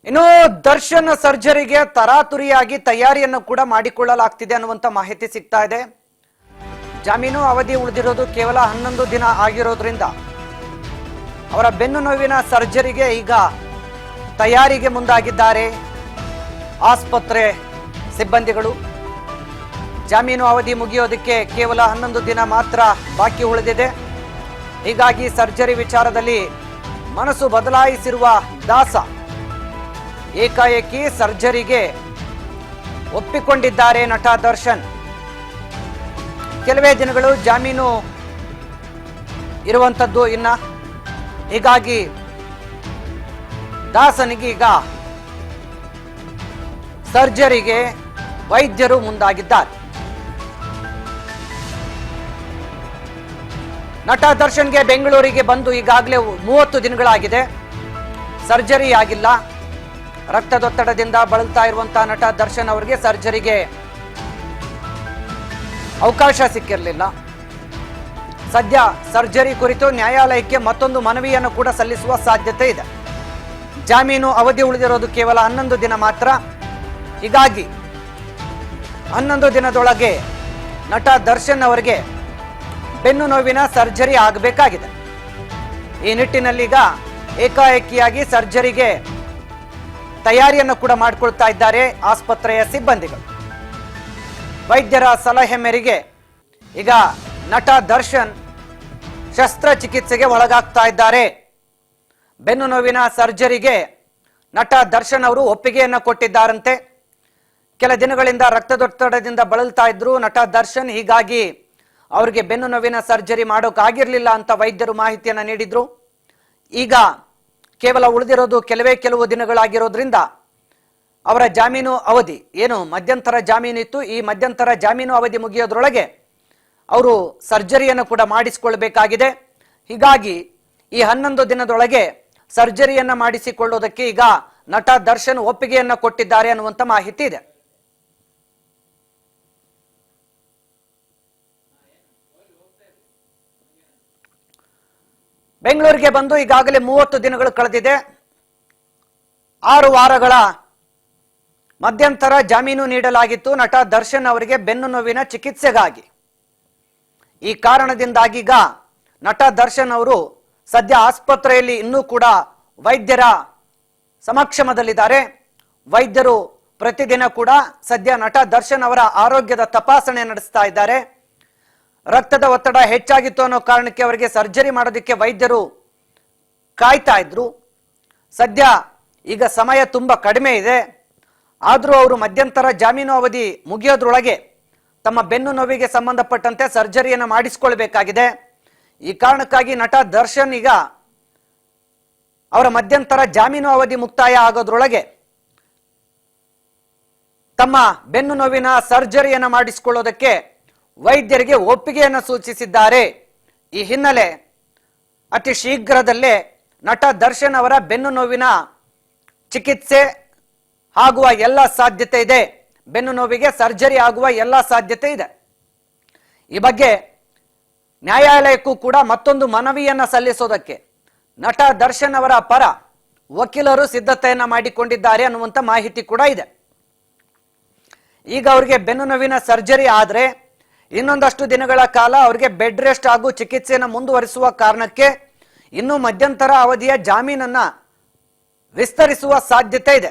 ಇನ್ನು ದರ್ಶನ್ ಸರ್ಜರಿಗೆ ತರಾತುರಿಯಾಗಿ ತಯಾರಿಯನ್ನು ಕೂಡ ಮಾಡಿಕೊಳ್ಳಲಾಗ್ತಿದೆ ಅನ್ನುವಂತ ಮಾಹಿತಿ ಸಿಗ್ತಾ ಇದೆ. ಜಾಮೀನು ಅವಧಿ ಉಳಿದಿರೋದು ಕೇವಲ 11 ದಿನ ಆಗಿರೋದ್ರಿಂದ ಅವರ ಬೆನ್ನು ನೋವಿನ ಸರ್ಜರಿಗೆ ಈಗ ತಯಾರಿಗೆ ಮುಂದಾಗಿದ್ದಾರೆ ಆಸ್ಪತ್ರೆ ಸಿಬ್ಬಂದಿಗಳು. ಜಾಮೀನು ಅವಧಿ ಮುಗಿಯೋದಕ್ಕೆ ಕೇವಲ 11 ದಿನ ಮಾತ್ರ ಬಾಕಿ ಉಳಿದಿದೆ. ಹೀಗಾಗಿ ಸರ್ಜರಿ ವಿಚಾರದಲ್ಲಿ ಮನಸ್ಸು ಬದಲಾಯಿಸಿರುವ ದಾಸ ಏಕಾಏಕಿ ಸರ್ಜರಿಗೆ ಒಪ್ಪಿಕೊಂಡಿದ್ದಾರೆ ನಟ ದರ್ಶನ್. ಕೆಲವೇ ದಿನಗಳು ಜಾಮೀನು ಇರುವಂತದ್ದು ಇನ್ನ, ಹೀಗಾಗಿ ದಾಸನಿಗೆ ಈಗ ಸರ್ಜರಿಗೆ ವೈದ್ಯರು ಮುಂದಾಗಿದ್ದಾರೆ. ನಟ ದರ್ಶನ್ಗೆ ಬೆಂಗಳೂರಿಗೆ ಬಂದು ಈಗಾಗಲೇ 30 ದಿನಗಳಾಗಿದೆ. ಸರ್ಜರಿ ಆಗಿಲ್ಲ. ರಕ್ತದೊತ್ತಡದಿಂದ ಬಳಲ್ತಾ ಇರುವಂತಹ ನಟ ದರ್ಶನ್ ಅವರಿಗೆ ಸರ್ಜರಿಗೆ ಅವಕಾಶ ಸಿಕ್ಕಿರಲಿಲ್ಲ. ಸದ್ಯ ಸರ್ಜರಿ ಕುರಿತು ನ್ಯಾಯಾಲಯಕ್ಕೆ ಮತ್ತೊಂದು ಮನವಿಯನ್ನು ಕೂಡ ಸಲ್ಲಿಸುವ ಸಾಧ್ಯತೆ ಇದೆ. ಜಾಮೀನು ಅವಧಿ ಉಳಿದಿರೋದು ಕೇವಲ 11 ದಿನ ಮಾತ್ರ. ಹೀಗಾಗಿ 11 ದಿನದೊಳಗೆ ನಟ ದರ್ಶನ್ ಅವರಿಗೆ ಬೆನ್ನು ನೋವಿನ ಸರ್ಜರಿ ಆಗಬೇಕಾಗಿದೆ. ಈ ನಿಟ್ಟಿನಲ್ಲಿ ಈಗ ಏಕಾಏಕಿಯಾಗಿ ಸರ್ಜರಿಗೆ ತಯಾರಿಯನ್ನು ಕೂಡ ಮಾಡಿಕೊಳ್ತಾ ಇದ್ದಾರೆ ಆಸ್ಪತ್ರೆಯ ಸಿಬ್ಬಂದಿಗಳು. ವೈದ್ಯರ ಸಲಹೆ ಮೇರೆಗೆ ಈಗ ನಟ ದರ್ಶನ್ ಶಸ್ತ್ರಚಿಕಿತ್ಸೆಗೆ ಒಳಗಾಗ್ತಾ ಇದ್ದಾರೆ. ಬೆನ್ನು ನೋವಿನ ಸರ್ಜರಿಗೆ ನಟ ದರ್ಶನ್ ಅವರು ಒಪ್ಪಿಗೆಯನ್ನು ಕೊಟ್ಟಿದ್ದಾರಂತೆ. ಕೆಲ ದಿನಗಳಿಂದ ರಕ್ತದೊತ್ತಡದಿಂದ ಬಳಲ್ತಾ ಇದ್ರು ನಟ ದರ್ಶನ್. ಹೀಗಾಗಿ ಅವರಿಗೆ ಬೆನ್ನು ನೋವಿನ ಸರ್ಜರಿ ಮಾಡೋಕ್ಕಾಗಿರ್ಲಿಲ್ಲ ಅಂತ ವೈದ್ಯರು ಮಾಹಿತಿಯನ್ನು ನೀಡಿದ್ರು. ಈಗ ಕೇವಲ ಉಳಿದಿರೋದು ಕೆಲವು ದಿನಗಳಾಗಿರೋದ್ರಿಂದ ಅವರ ಜಾಮೀನು ಅವಧಿ ಏನು ಮಧ್ಯಂತರ ಜಾಮೀನು ಇತ್ತು, ಈ ಮಧ್ಯಂತರ ಜಾಮೀನು ಅವಧಿ ಮುಗಿಯೋದ್ರೊಳಗೆ ಅವರು ಸರ್ಜರಿಯನ್ನು ಕೂಡ ಮಾಡಿಸಿಕೊಳ್ಬೇಕಾಗಿದೆ. ಹೀಗಾಗಿ ಈ 11 ದಿನದೊಳಗೆ ಸರ್ಜರಿಯನ್ನ ಮಾಡಿಸಿಕೊಳ್ಳೋದಕ್ಕೆ ಈಗ ನಟ ದರ್ಶನ್ ಒಪ್ಪಿಗೆಯನ್ನ ಕೊಟ್ಟಿದ್ದಾರೆ ಅನ್ನುವಂತ ಮಾಹಿತಿ ಇದೆ. ಬೆಂಗಳೂರಿಗೆ ಬಂದು ಈಗಾಗಲೇ 30 ದಿನಗಳು ಕಳೆದಿದೆ. 6 ವಾರಗಳ ಮಧ್ಯಂತರ ಜಾಮೀನು ನೀಡಲಾಗಿತ್ತು ನಟ ದರ್ಶನ್ ಅವರಿಗೆ ಬೆನ್ನು ನೋವಿನ ಚಿಕಿತ್ಸೆಗಾಗಿ. ಈ ಕಾರಣದಿಂದಾಗಿ ಈಗ ನಟ ದರ್ಶನ್ ಅವರು ಸದ್ಯ ಆಸ್ಪತ್ರೆಯಲ್ಲಿ ಇನ್ನೂ ಕೂಡ ವೈದ್ಯರ ಸಮಕ್ಷಮದಲ್ಲಿದ್ದಾರೆ. ವೈದ್ಯರು ಪ್ರತಿದಿನ ಕೂಡ ಸದ್ಯ ನಟ ದರ್ಶನ್ ಅವರ ಆರೋಗ್ಯದ ತಪಾಸಣೆ ನಡೆಸ್ತಾ ಇದ್ದಾರೆ. ರಕ್ತದ ಒತ್ತಡ ಹೆಚ್ಚಾಗಿತ್ತು ಅನ್ನೋ ಕಾರಣಕ್ಕೆ ಅವರಿಗೆ ಸರ್ಜರಿ ಮಾಡೋದಕ್ಕೆ ವೈದ್ಯರು ಕಾಯ್ತಾ ಇದ್ರು. ಸದ್ಯ ಈಗ ಸಮಯ ತುಂಬಾ ಕಡಿಮೆ ಇದೆ. ಆದರೂ ಅವರು ಮಧ್ಯಂತರ ಜಾಮೀನು ಅವಧಿ ಮುಗಿಯೋದ್ರೊಳಗೆ ತಮ್ಮ ಬೆನ್ನು ನೋವಿಗೆ ಸಂಬಂಧಪಟ್ಟಂತೆ ಸರ್ಜರಿಯನ್ನು ಮಾಡಿಸಿಕೊಳ್ಬೇಕಾಗಿದೆ. ಈ ಕಾರಣಕ್ಕಾಗಿ ನಟ ದರ್ಶನ್ ಈಗ ಅವರ ಮಧ್ಯಂತರ ಜಾಮೀನು ಅವಧಿ ಮುಕ್ತಾಯ ಆಗೋದ್ರೊಳಗೆ ತಮ್ಮ ಬೆನ್ನು ನೋವಿನ ಸರ್ಜರಿಯನ್ನು ಮಾಡಿಸಿಕೊಳ್ಳೋದಕ್ಕೆ ವೈದ್ಯರಿಗೆ ಒಪ್ಪಿಗೆಯನ್ನು ಸೂಚಿಸಿದ್ದಾರೆ. ಈ ಹಿನ್ನೆಲೆ ಅತಿ ಶೀಘ್ರದಲ್ಲೇ ನಟ ದರ್ಶನ್ ಅವರ ಬೆನ್ನು ನೋವಿನ ಚಿಕಿತ್ಸೆ ಆಗುವ ಎಲ್ಲ ಸಾಧ್ಯತೆ ಇದೆ. ಬೆನ್ನು ನೋವಿಗೆ ಸರ್ಜರಿ ಆಗುವ ಎಲ್ಲ ಸಾಧ್ಯತೆ ಇದೆ. ಈ ಬಗ್ಗೆ ನ್ಯಾಯಾಲಯಕ್ಕೂ ಕೂಡ ಮತ್ತೊಂದು ಮನವಿಯನ್ನ ಸಲ್ಲಿಸೋದಕ್ಕೆ ನಟ ದರ್ಶನ್ ಅವರ ಪರ ವಕೀಲರು ಸಿದ್ಧತೆಯನ್ನ ಮಾಡಿಕೊಂಡಿದ್ದಾರೆ ಅನ್ನುವಂತ ಮಾಹಿತಿ ಕೂಡ ಇದೆ. ಈಗ ಅವರಿಗೆ ಬೆನ್ನು ನೋವಿನ ಸರ್ಜರಿ ಆದ್ರೆ ಇನ್ನೊಂದಷ್ಟು ದಿನಗಳ ಕಾಲ ಅವರಿಗೆ ಬೆಡ್ ರೆಸ್ಟ್ ಹಾಗೂ ಚಿಕಿತ್ಸೆಯನ್ನು ಮುಂದುವರಿಸುವ ಕಾರಣಕ್ಕೆ ಇನ್ನು ಮಧ್ಯಂತರ ಅವಧಿಯ ಜಾಮೀನನ್ನ ವಿಸ್ತರಿಸುವ ಸಾಧ್ಯತೆ ಇದೆ.